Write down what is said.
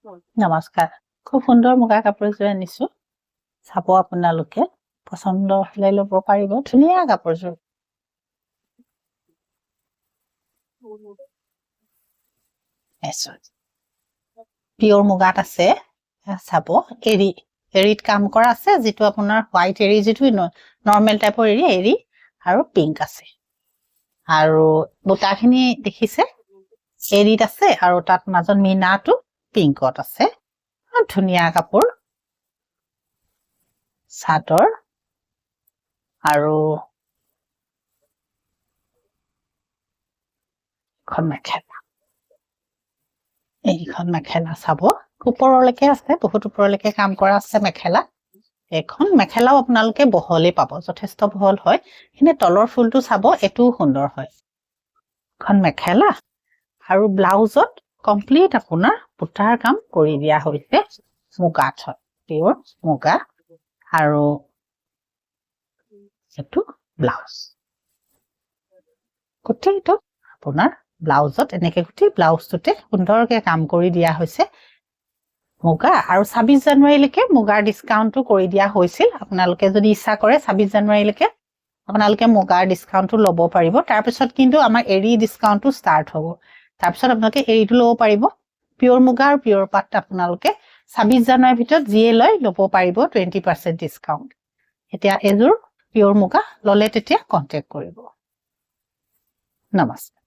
নমস্কাৰ খুব সুন্দৰ মুগা কাপোৰ এযোৰ আনিছো চাব আপোনালোকে পছন্দ হলে ল'ব পাৰিব ধুনীয়া কাপোৰযোৰ পিয়ৰ মুগাত আছে চাব এৰিত কাম কৰা আছে যেটো আপোনাৰ হোৱাইট এৰি যেটো নৰ্মেল টাইপৰ এৰি আৰু পিংক আছে আৰু বুটাখিনি দেখিছে এৰিত আছে আৰু তাত মাজত মিনাটো পিংকত আছে ধুনীয়া কাপোৰ চাদৰ আৰু খন মেখেলা এইখন মেখেলা চাব ওপৰলৈকে আছে বহুত ওপৰলৈকে কাম কৰা আছে মেখেলা এখন মেখেলাও আপোনালোকে বহলে পাব যথেষ্ট বহল হয় এনে তলৰ ফুলটো চাব এটো সুন্দৰ হয় খন মেখেলা আৰু ব্লাউজত কমপ্লিট আপোনাৰ বুটাৰ কাম কৰি দিয়া হৈছে মুগাত হয় পিয়ৰ মুগা আৰু এটো ব্লাউজ গোটেইটো আপোনাৰ ব্লাউজত এনেকে গুটি ব্লাউজটোতে সুন্দৰকে কাম কৰি দিয়া হৈছে মুগা আৰু 26 জানুৱাৰীলৈকে মুগাৰ ডিসকাউন্টটো কৰি দিয়া হৈছিল আপোনালোকে যদি ইচ্ছা কৰে 26 জানুৱাৰীলৈকে আপোনালোকে মুগাৰ ডিসকাউন্টটো ল'ব পাৰিব তাৰ পিছত কিন্তু আমাৰ এৰি ডিসকাউন্টটো ষ্টাৰ্ট হ'ব তাৰ পিছত আপোনালোকে এৰিটো ল'ব পাৰিব পিয়ৰ মুগা আৰু পিয়ৰ পাট আপোনালোকে 26 জানুৱাৰীৰ ভিতৰত জিয়ে লৈ ল'ব পাৰিব 20% ডিসকাউন্ট এতিয়া এযোৰ পিয়ৰ মুগা ল'লে তেতিয়া কন্টাক্ট কৰিব নমস্কাৰ